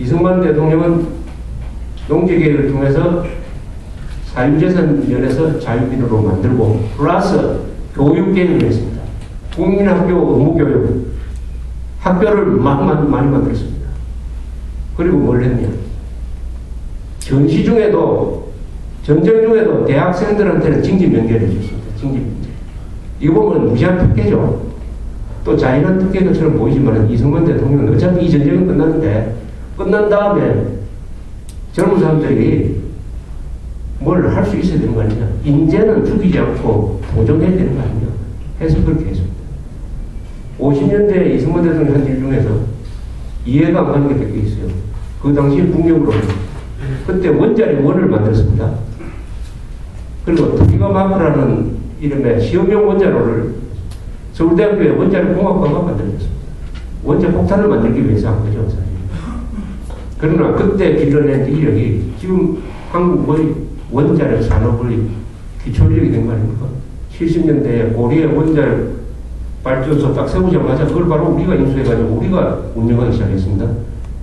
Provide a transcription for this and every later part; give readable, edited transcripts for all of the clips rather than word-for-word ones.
이승만 대통령은 농지개혁을 통해서 사유재산 면에서 자유민으로 만들고 플러스 교육개혁을 했습니다. 국민학교 의무교육, 학교를 많이 만들었습니다. 그리고 뭘 했냐? 전시 중에도, 전쟁 중에도 대학생들한테는 징집 면제를 해줬습니다. 징집 면제. 이거 보면 무시한 특혜죠. 또 잔인한 특혜 것처럼 보이지만 이승만 대통령은 어차피 이 전쟁은 끝났는데, 끝난 다음에 젊은 사람들이 뭘 할 수 있어야 되는 거 아니냐. 인재는 죽이지 않고 보존해야 되는 거 아니냐. 해서 그렇게 했습니다. 50년대 이승만 대통령 한 일 중에서 이해가 안 가는 게 몇 개 있어요. 그 당시 국력으로 그때 원자리 원을 만들었습니다. 그리고 토기가마크라는 이름의 시험용 원자로를 서울대학교에 원자리 공학과가 만들었습니다. 원자 폭탄을 만들기 위해서 한 거죠, 사실. 그러나 그때 길러낸 이력이 지금 한국의 원자력 산업의 기초력이 된 거 아닙니까? 70년대에 고리에 원자력 발전소 딱 세우자마자 그걸 바로 우리가 인수해가지고 우리가 운영하기 시작했습니다.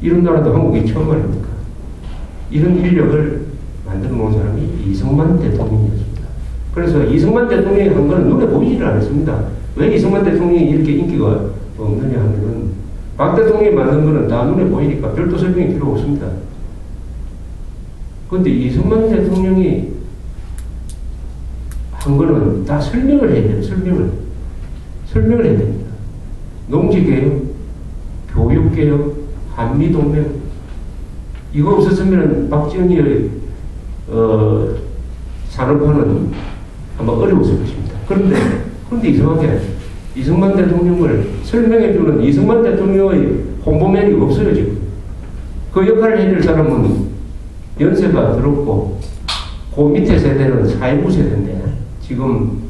이런 나라도 한국이 처음 아닙니까? 이런 인력을 만들어 놓은 사람이 이승만 대통령이었습니다. 그래서 이승만 대통령이 한 거는 눈에 보이지를 않았습니다. 왜 이승만 대통령이 이렇게 인기가 없느냐 하면은 박 대통령이 만든 거는 다 눈에 보이니까 별도 설명이 필요 없습니다. 그런데 이승만 대통령이 한 거는 다 설명을 해야 돼요. 설명을 해야 됩니다. 농지개혁, 교육개혁, 한미동맹. 이거 없었으면 박정희의 산업화는 아마 어려웠을 것입니다. 그런데 이상하게 이승만 대통령을 설명해주는 이승만 대통령의 홍보맨이 없어요, 지금. 그 역할을 해줄 사람은 연세가 들었고, 그 밑에 세대는 4.19 세대인데, 지금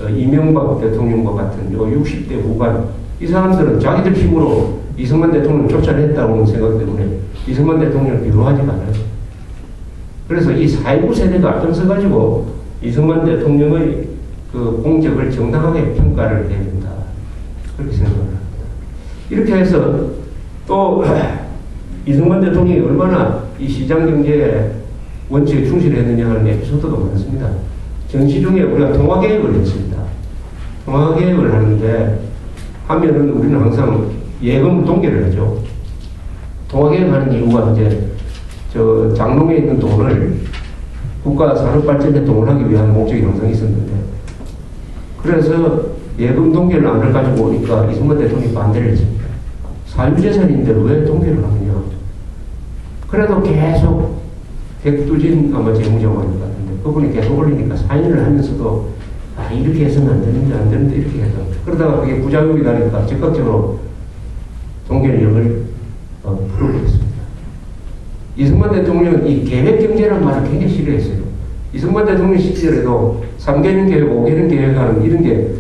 이명박 대통령과 같은 요 60대 후반, 이 사람들은 자기들 힘으로 이승만 대통령을 쫓아냈다고 생각 때문에 이승만 대통령을 비호하지가 않아요. 그래서 이 4.19 세대가 앞장서가지고 이승만 대통령의 그 공적을 정당하게 평가를 해야 된다. 그렇게 생각을 합니다. 이렇게 해서 또 이승만 대통령이 얼마나 이 시장경제의 원칙에 충실했느냐 하는 에피소드가 많습니다. 전시 중에 우리가 통화개혁을 했습니다. 통화개혁을 하는데 하면은 우리는 항상 예금 동계를 하죠. 통화개혁하는 이유가 이제 저 장롱에 있는 돈을 국가 산업발전에 동원하기 위한 목적이 항상 있었는데, 그래서 예금 동계를 안 가지고 오니까 이승만 대통령이 반대를 했습니다. 사유재산인데 왜 동계를 하느냐. 그래도 계속 백두진 아마 재무장관인 것 같은데 그분이 계속 올리니까 사인을 하면서도 이렇게 해서는 안 되는데 이렇게 해서 그러다가 그게 부작용이 나니까 즉각적으로 동계령을 풀어버렸습니다. 이승만 대통령은 이 계획경제라는 말을 굉장히 싫어했어요. 이승만 대통령 시절에도 3개년 계획, 5개년 계획하는 이런 게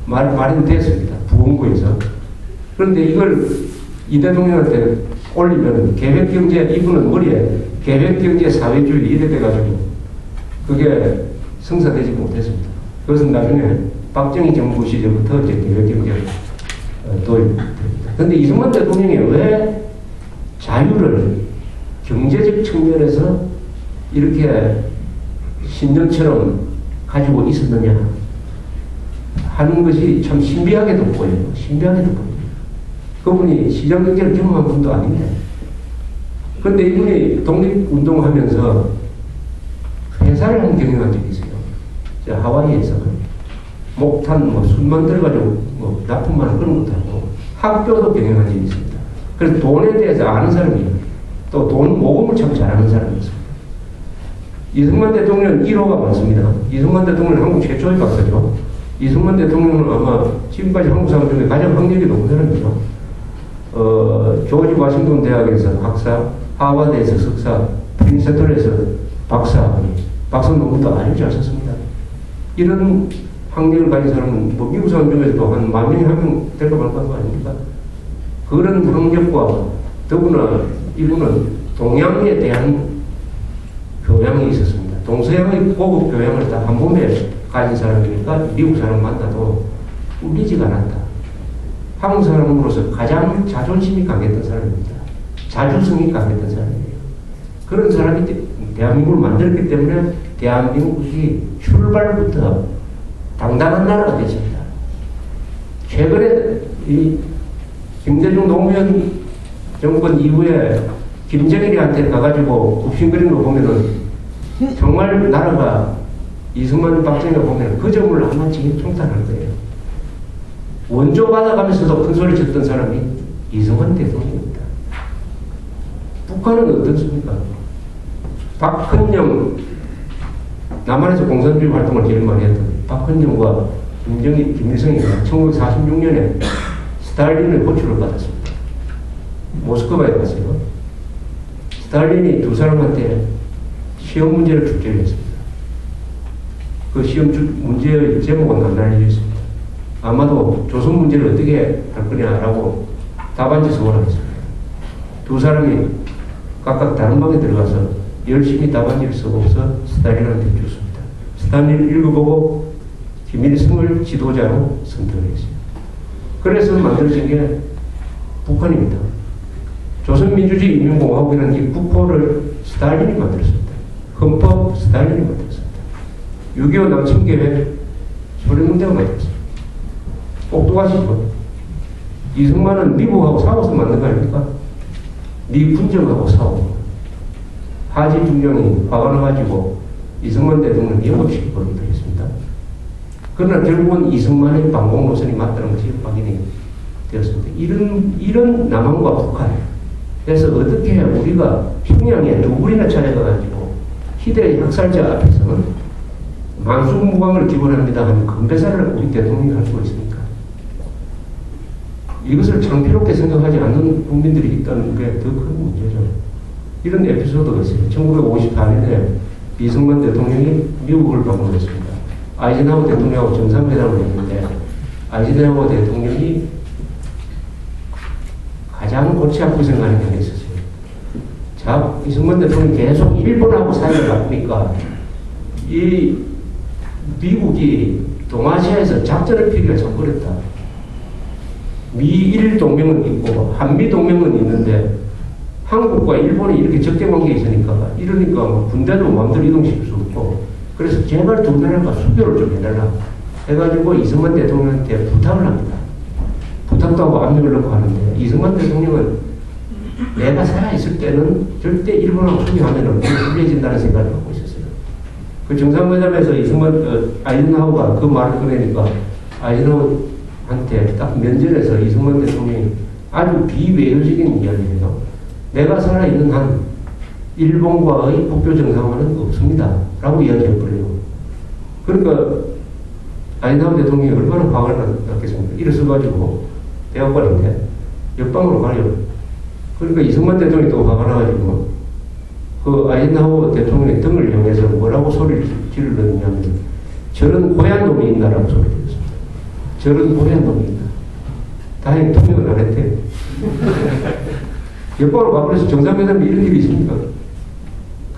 말이 됐습니다. 부흥부에서. 그런데 이걸 이 대통령한테 올리면 계획경제, 이분은 머리에 계획경제 사회주의 이래 돼가지고 그게 성사되지 못했습니다. 그것은 나중에 박정희 정부 시절부터 이제 계획경제가 도입됩니다. 그런데 이승만 대통령이 왜 자유를 경제적 측면에서 이렇게 신전처럼 가지고 있었느냐 하는 것이 참 신비하게도 보여요. 신비하게도 보여요. 그분이 시장경제를 경험한 분도 아닌데, 그런데 이분이 독립운동하면서 회사를 한 경영한 적이 있어요. 하와이에서 목탄, 술 만들어가지고 납품하는 그런 것도 하고 학교도 경영한 적이 있습니다. 그래서 돈에 대해서 아는 사람이에요. 또 돈 모금을 참 잘하는 사람이었습니다. 이승만 대통령은 1호가 많습니다. 이승만 대통령은 한국 최초의 박사죠. 이승만 대통령은 아마 지금까지 한국 사람 중에 가장 학력이 높은 사람이죠. 조지 워싱턴 대학에서 박사, 하버드에서 석사, 프린스턴에서 박사 논문도 아주 잘 썼습니다. 이런 학력을 가진 사람은 뭐 미국 사람 중에서도 한 10,000명이 1명 될까 말까 거 아닙니까? 그런 학력과 더구나 이분은 동양에 대한 교양이 있었습니다. 동서양의 고급 교양을 다 한 몸에 가진 사람이니까 미국 사람 만나도 울리지가 않았다. 한국 사람으로서 가장 자존심이 강했던 사람입니다. 자주성이 강했던 사람이에요. 그런 사람이 대한민국을 만들었기 때문에 대한민국이 출발부터 당당한 나라가 됐습니다. 최근에 이 김대중 노무현 정권 이후에 김정일이한테 가가지고 굽신거리는 거 보면은 정말 나라가 이승만 박정희가 보면 그 점을 아마 지금 총탄할 거예요. 원조 받아가면서도 큰 소리 쳤던 사람이 이승만 대통령입니다. 북한은 어떻습니까? 박헌영, 남한에서 공산주의 활동을 제일 많이 했던 박헌영과 김일성이 1946년에 스탈린의 호출을 받았습니다. 모스크바에 갔어요. 스탈린이 두 사람한테 시험 문제를 출제를 했습니다. 그 시험 문제의 제목은 안 알려져 있습니다. 아마도 조선 문제를 어떻게 할 거냐라고 답안지 서원하겠습니다. 두 사람이 각각 다른 방에 들어가서 열심히 답안지를 써서 스탈린한테 줬습니다. 스탈린을 읽어보고 김일성을 지도자로 선택을 했어요. 그래서 만들어진 게 북한입니다. 조선민주주의인민공화국이라는 이 국호를 스탈린이 만들었습니다. 헌법 스탈린이 만들었습니다. 6.25 남침계획 소련문대가 만들었습니다. 똑똑하시죠? 이승만은 미국하고 싸워서 만든 거 아닙니까? 미 군정하고 싸우고 하지 중령이 화가 나가지고 이승만 대통령 영업시키고 했습니다. 그러나 결국은 이승만의 방공 노선이 맞다는 것이 확인이 되었습니다. 이런 남한과 북한. 그래서 어떻게 우리가 평양에 두 번이나 찾아가가지고 희대의 학살자 앞에서는 만수무강을 기원합니다 하는 건배사를 우리 대통령이 할 수가 있습니까? 이것을 창피롭게 생각하지 않는 국민들이 있다는 게 더 큰 문제죠. 이런 에피소드가 있어요. 1954년에 이승만 대통령이 미국을 방문했습니다. 아이젠하워 대통령하고 정상회담을 했는데 아이젠하워 대통령이 가장 골치 아프게 생각하는 게 있었어요. 자, 이승만 대통령이 계속 일본하고 사이를 바꾸니까 이 미국이 동아시아에서 작전을 피기가 참 어렵다. 미일 동맹은 있고 한미 동맹은 있는데 한국과 일본이 이렇게 적대 관계에 있으니까 이러니까 뭐 군대도 마음대로 이동시킬 수 없고 그래서 제발 두 나라가 수교를 좀 해달라 해가지고 이승만 대통령한테 부탁을 합니다. 부탁도 하고 압력을 넣고 하는데 이승만 대통령은 내가 살아있을 때는 절대 일본하고 수교하면 불리해진다는 생각을 갖고 있었어요. 그 정상회담에서 아이젠하워가 그 말을 꺼내니까 아이젠하워한테 딱 면전에서 이승만 대통령이 아주 비외교적인 이야기를 해요. 내가 살아있는 한 일본과의 국교 정상화는 없습니다. 라고 이야기해버려요. 그러니까 아이젠하워 대통령이 얼마나 화가 났겠습니까? 일어서가지고 대학관인데 옆방으로 가요. 그러니까 이승만 대통령이 또 화가 나가지고 그 아이젠하워 대통령의 등을 이용해서 뭐라고 소리를 지르느냐면 저런 고얀 놈이 있나라고 소리를 했습니다. 저런 고얀 놈이 있나. 다행히 통역을 안 했대요. 옆방으로 가버려서 정상회담에 이런 일이 있습니까?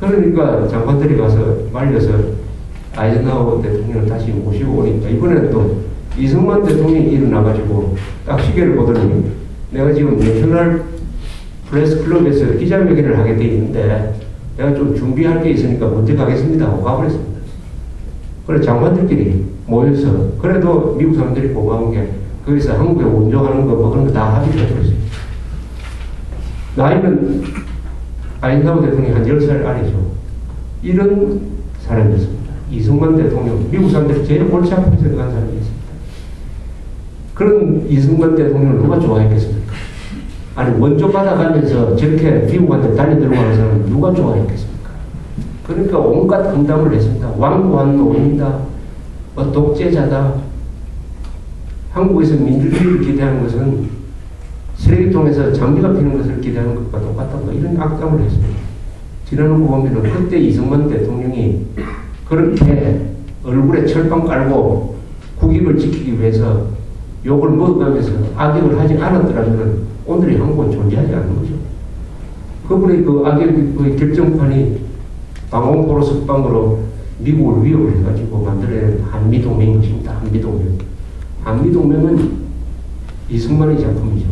그러니까 장관들이 가서 말려서 아이젠하워 대통령을 다시 모시고 오니까 이번에는 또 이승만 대통령이 일어나가지고 딱 시계를 보더니 내가 지금 내셔널 프레스 클럽에서 기자회견을 하게 돼 있는데 내가 좀 준비할 게 있으니까 먼저 가겠습니다 하고 가버렸습니다. 그래 장관들끼리 모여서 그래도 미국 사람들이 고마운 게 거기서 한국에 원조하는 거 뭐 그런 거 다 합의를 해버렸어요. 나이는 아이젠하워 대통령이 한 10살 아래죠. 이런 사람이었습니다. 이승만 대통령, 미국 사람들이 제일 골치 아프게 생각한 사람이었습니다. 그런 이승만 대통령을 누가 좋아했겠습니까? 아니 원조 받아가면서 저렇게 미국한테 달려들어가는 사람을 누가 좋아했겠습니까? 그러니까 온갖 험담을 했습니다. 완고한 놈이다. 독재자다. 한국에서 민주주의를 기대하는 것은 쓰레기통에서 장비가 피는 것을 기대하는 것과 똑같다. 이런 악담을 했습니다. 지나놓고 보면 그때 이승만 대통령이 그렇게 얼굴에 철판 깔고 국익을 지키기 위해서 욕을 먹어가면서 악역을 하지 않았더라면 오늘의 한국은 존재하지 않는 거죠. 그분의 그 악역의 결정판이 방공포로 석방으로 미국을 위협을 해가지고 만들어낸 한미동맹인 것입니다. 한미동맹. 한미동맹은 이승만의 작품이죠.